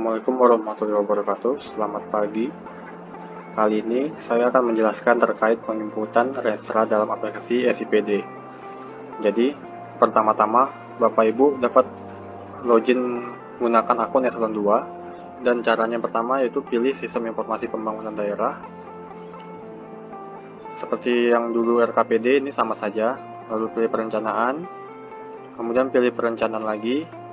Assalamualaikum warahmatullahi wabarakatuh. Selamat pagi. Kali ini saya akan menjelaskan terkait penginputan Renstra dalam aplikasi SIPD. Jadi, pertama-tama Bapak Ibu dapat login menggunakan akun Eselon 2, dan caranya pertama yaitu pilih Sistem Informasi Pembangunan Daerah. Seperti yang dulu RKPD, ini sama saja. Lalu pilih perencanaan, kemudian pilih perencanaan lagi.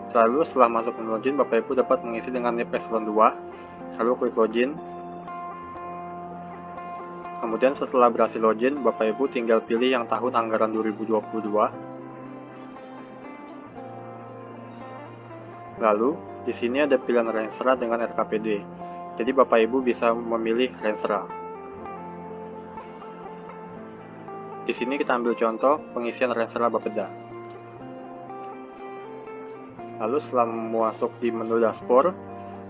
Lalu setelah masuk menu login, Bapak Ibu dapat mengisi dengan NIP Eselon 2, lalu klik login. Kemudian setelah berhasil login, Bapak Ibu tinggal pilih yang tahun anggaran 2022. Lalu di sini ada pilihan Renstra dengan RKPD. Jadi Bapak Ibu bisa memilih Renstra. Di sini kita ambil contoh pengisian Renstra Bapeda. Lalu setelah masuk di menu dashboard,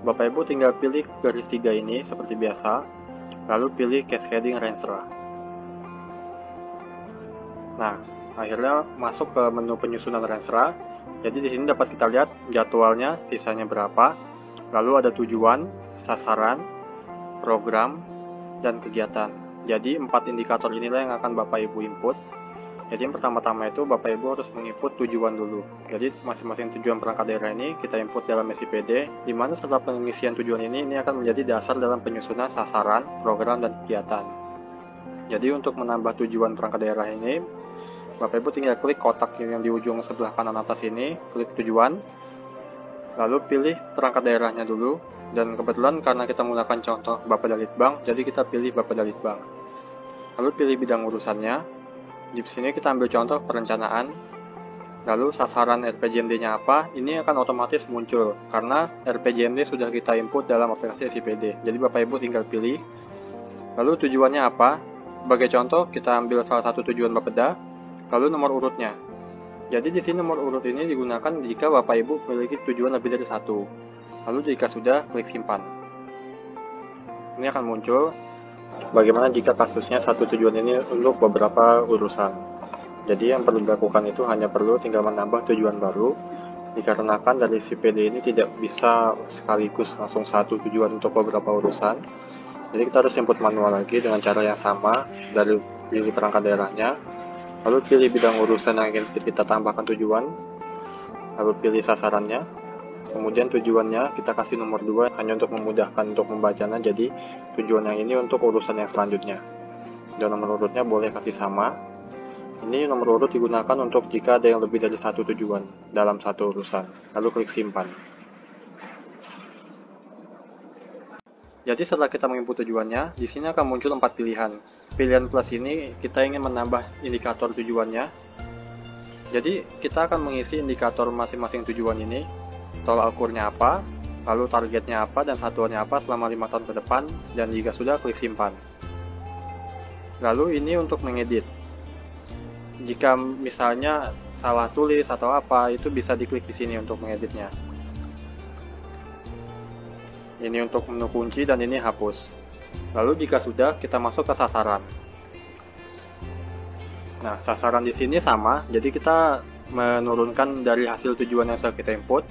Bapak Ibu tinggal pilih garis 3 ini seperti biasa, lalu pilih Cascading Renstra. Nah, akhirnya masuk ke menu penyusunan Renstra. Jadi di sini dapat kita lihat jadwalnya, sisanya berapa, lalu ada tujuan, sasaran, program, dan kegiatan. Jadi 4 indikator inilah yang akan Bapak Ibu input. Jadi yang pertama-tama itu Bapak Ibu harus menginput tujuan dulu. Jadi masing-masing tujuan perangkat daerah ini kita input dalam SIPD, di mana setelah pengisian tujuan ini akan menjadi dasar dalam penyusunan sasaran, program, dan kegiatan. Jadi untuk menambah tujuan perangkat daerah ini, Bapak Ibu tinggal klik kotak yang di ujung sebelah kanan atas ini, klik tujuan, lalu pilih perangkat daerahnya dulu, dan kebetulan karena kita menggunakan contoh Bapedalitbang, jadi kita pilih Bapedalitbang. Lalu pilih bidang urusannya. Di sini kita ambil contoh perencanaan, lalu sasaran RPJMD-nya apa, ini akan otomatis muncul karena RPJMD sudah kita input dalam aplikasi SIPD. Jadi Bapak Ibu tinggal pilih. Lalu tujuannya apa? Sebagai contoh kita ambil salah satu tujuan Bapeda, lalu nomor urutnya. Jadi di sini nomor urut ini digunakan jika Bapak Ibu memiliki tujuan lebih dari satu. Lalu jika sudah, klik simpan. Ini akan muncul bagaimana jika kasusnya satu tujuan ini untuk beberapa urusan. Jadi yang perlu dilakukan itu hanya perlu tinggal menambah tujuan baru, dikarenakan dari SIPD ini tidak bisa sekaligus langsung satu tujuan untuk beberapa urusan. Jadi kita harus input manual lagi dengan cara yang sama, dari pilih perangkat daerahnya, lalu pilih bidang urusan yang ingin kita tambahkan tujuan, lalu pilih sasarannya. Kemudian tujuannya kita kasih nomor 2 hanya untuk memudahkan untuk membacanya, jadi tujuan yang ini untuk urusan yang selanjutnya. Dan nomor urutnya boleh kasih sama. Ini nomor urut digunakan untuk jika ada yang lebih dari satu tujuan dalam satu urusan. Lalu klik simpan. Jadi setelah kita menginput tujuannya, di sini akan muncul 4 pilihan. Pilihan plus ini kita ingin menambah indikator tujuannya. Jadi kita akan mengisi indikator masing-masing tujuan ini. Tolak ukurnya apa, lalu targetnya apa, dan satuannya apa selama 5 tahun ke depan, dan jika sudah klik simpan. Lalu ini untuk mengedit. Jika misalnya salah tulis atau apa, itu bisa diklik di sini untuk mengeditnya. Ini untuk menu kunci dan ini hapus. Lalu jika sudah, kita masuk ke sasaran. Nah, sasaran di sini sama, jadi kita menurunkan dari hasil tujuan yang sudah kita input.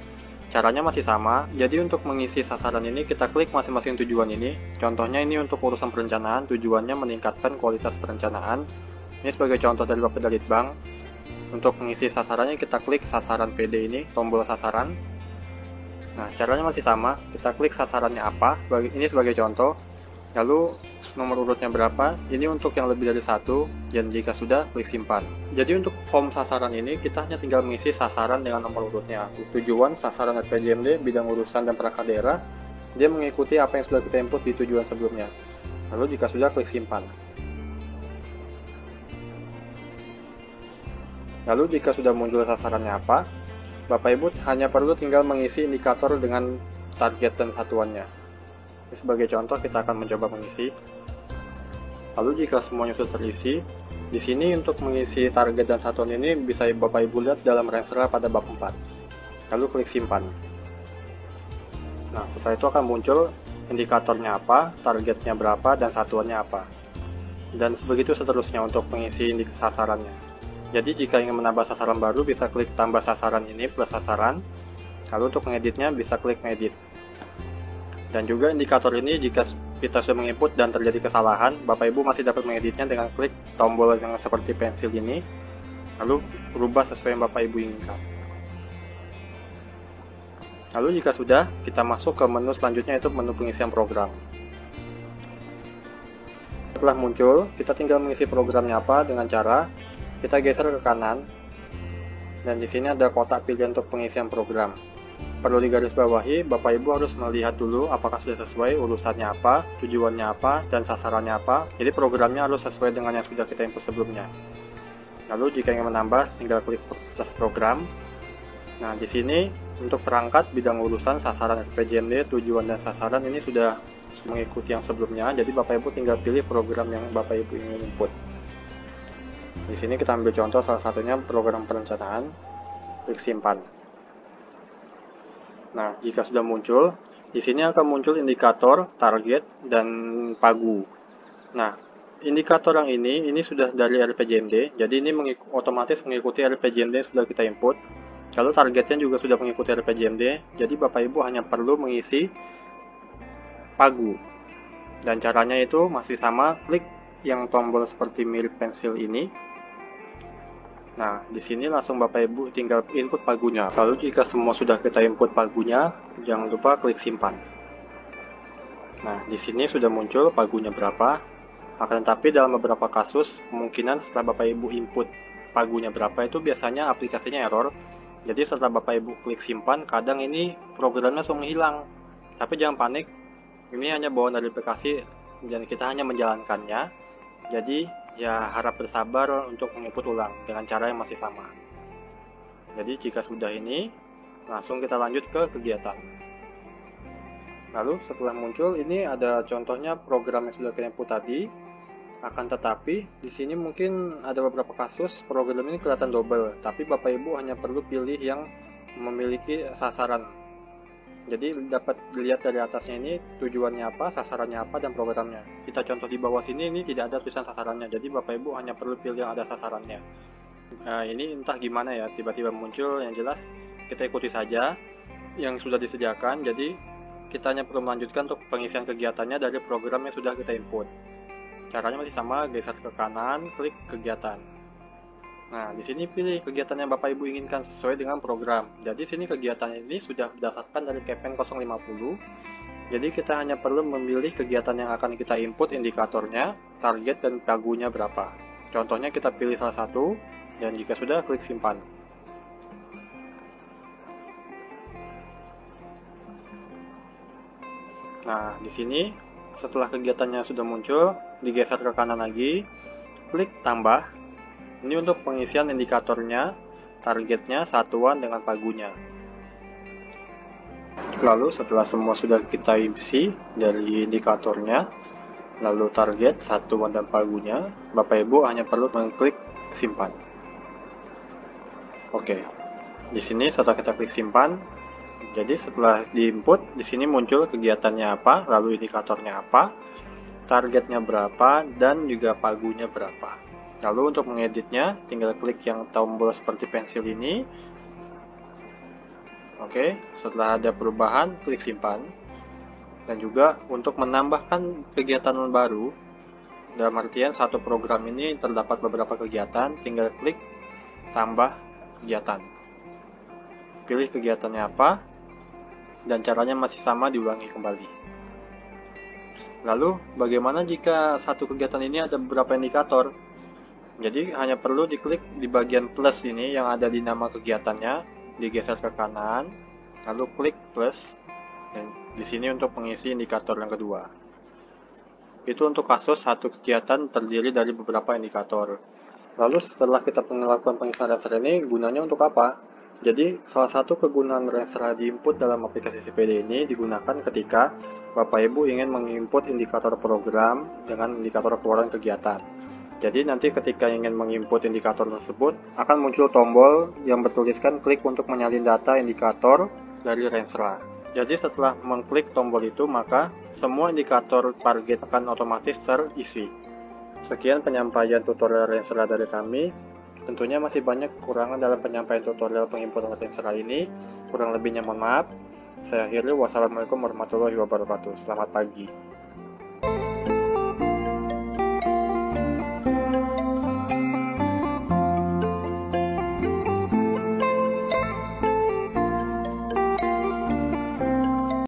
Caranya masih sama, jadi untuk mengisi sasaran ini kita klik masing-masing tujuan ini. Contohnya ini untuk urusan perencanaan, tujuannya meningkatkan kualitas perencanaan. Ini sebagai contoh dari Bapedalitbang. Untuk mengisi sasarannya kita klik sasaran PD ini, tombol sasaran. Nah, caranya masih sama, kita klik sasarannya apa, ini sebagai contoh. Lalu nomor urutnya berapa, ini untuk yang lebih dari satu, dan jika sudah, klik simpan. Jadi untuk form sasaran ini, kita hanya tinggal mengisi sasaran dengan nomor urutnya. Tujuan, sasaran RPJMD, bidang urusan, dan perangkat daerah, dia mengikuti apa yang sudah kita input di tujuan sebelumnya. Lalu jika sudah, klik simpan. Lalu jika sudah muncul sasarannya apa, Bapak Ibu hanya perlu tinggal mengisi indikator dengan target dan satuannya. Ini sebagai contoh kita akan mencoba mengisi. Lalu jika semuanya sudah terisi, di sini untuk mengisi target dan satuan ini bisa Bapak Ibu lihat dalam Renstra pada bab 4. Lalu klik simpan. Nah, setelah itu akan muncul indikatornya apa, targetnya berapa, dan satuannya apa. Dan sebegitu seterusnya untuk mengisi sasarannya. Jadi jika ingin menambah sasaran baru bisa klik tambah sasaran ini plus sasaran. Lalu untuk mengeditnya bisa klik ngedit. Dan juga indikator ini jika kita sudah menginput dan terjadi kesalahan, Bapak Ibu masih dapat mengeditnya dengan klik tombol yang seperti pensil ini, lalu berubah sesuai yang Bapak Ibu inginkan. Lalu jika sudah, kita masuk ke menu selanjutnya, yaitu menu pengisian program. Setelah muncul, kita tinggal mengisi programnya apa dengan cara kita geser ke kanan, dan di sini ada kotak pilihan untuk pengisian program. Perlu digarisbawahi, Bapak Ibu harus melihat dulu apakah sudah sesuai urusannya apa, tujuannya apa, dan sasarannya apa. Jadi programnya harus sesuai dengan yang sudah kita input sebelumnya. Lalu jika ingin menambah, tinggal klik plus program. Nah, di sini untuk perangkat bidang urusan sasaran RPJMD, tujuan dan sasaran ini sudah mengikuti yang sebelumnya. Jadi Bapak Ibu tinggal pilih program yang Bapak Ibu ingin input. Di sini kita ambil contoh salah satunya program perencanaan. Klik simpan. Nah, jika sudah muncul, di sini akan muncul indikator, target, dan pagu. Nah, indikator yang ini sudah dari RPJMD, jadi ini otomatis mengikuti RPJMD yang sudah kita input. Lalu targetnya juga sudah mengikuti RPJMD, jadi Bapak Ibu hanya perlu mengisi pagu. Dan caranya itu masih sama, klik yang tombol seperti mirip pensil ini. Nah, di sini langsung Bapak Ibu tinggal input pagunya. Lalu jika semua sudah kita input pagunya, jangan lupa klik simpan. Nah, di sini sudah muncul pagunya berapa. Akan tetapi dalam beberapa kasus, kemungkinan setelah Bapak Ibu input pagunya berapa itu biasanya aplikasinya error. Jadi setelah Bapak Ibu klik simpan, kadang ini programnya langsung hilang. Tapi jangan panik, ini hanya bawaan dari aplikasi dan kita hanya menjalankannya. Jadi ya harap bersabar untuk menginput ulang dengan cara yang masih sama. Jadi jika sudah ini, langsung kita lanjut ke kegiatan. Lalu setelah muncul ini ada contohnya program yang sudah kita input tadi. Akan tetapi di sini mungkin ada beberapa kasus program ini kelihatan double, tapi Bapak Ibu hanya perlu pilih yang memiliki sasaran. Jadi dapat dilihat dari atasnya ini tujuannya apa, sasarannya apa, dan programnya. Kita contoh di bawah sini ini tidak ada tulisan sasarannya, jadi Bapak Ibu hanya perlu pilih yang ada sasarannya. Nah, ini entah gimana ya, tiba-tiba muncul, yang jelas kita ikuti saja yang sudah disediakan. Jadi kita hanya perlu melanjutkan untuk pengisian kegiatannya dari program yang sudah kita input. Caranya masih sama, geser ke kanan, klik kegiatan. Nah, di sini pilih kegiatan yang Bapak Ibu inginkan sesuai dengan program. Jadi sini kegiatan ini sudah berdasarkan dari KPN 050. Jadi kita hanya perlu memilih kegiatan yang akan kita input indikatornya, target dan pagunya berapa. Contohnya kita pilih salah satu dan jika sudah klik simpan. Nah, di sini setelah kegiatannya sudah muncul, digeser ke kanan lagi, klik tambah. Ini untuk pengisian indikatornya, targetnya, satuan, dengan pagunya. Lalu setelah semua sudah kita isi dari indikatornya, lalu target, satuan, dan pagunya, Bapak Ibu hanya perlu mengklik simpan. Oke, di sini setelah kita klik simpan, jadi setelah diinput, di sini muncul kegiatannya apa, lalu indikatornya apa, targetnya berapa, dan juga pagunya berapa. Lalu untuk mengeditnya, tinggal klik yang tombol seperti pensil ini. Oke, setelah ada perubahan, klik simpan. Dan juga untuk menambahkan kegiatan baru, dalam artian satu program ini terdapat beberapa kegiatan, tinggal klik tambah kegiatan. Pilih kegiatannya apa, dan caranya masih sama, diulangi kembali. Lalu, bagaimana jika satu kegiatan ini ada beberapa indikator? Jadi hanya perlu diklik di bagian plus ini yang ada di nama kegiatannya, digeser ke kanan, lalu klik plus, dan di sini untuk mengisi indikator yang kedua. Itu untuk kasus satu kegiatan terdiri dari beberapa indikator. Lalu setelah kita melakukan pengisian Renstra ini, gunanya untuk apa? Jadi salah satu kegunaan Renstra di input dalam aplikasi CPD ini digunakan ketika Bapak Ibu ingin menginput indikator program dengan indikator keluaran kegiatan. Jadi nanti ketika ingin menginput indikator tersebut, akan muncul tombol yang bertuliskan klik untuk menyalin data indikator dari Renstra. Jadi setelah mengklik tombol itu, maka semua indikator target akan otomatis terisi. Sekian penyampaian tutorial Renstra dari kami. Tentunya masih banyak kekurangan dalam penyampaian tutorial penginputan Renstra ini. Kurang lebihnya mohon maaf. Saya akhiri, wassalamualaikum warahmatullahi wabarakatuh. Selamat pagi.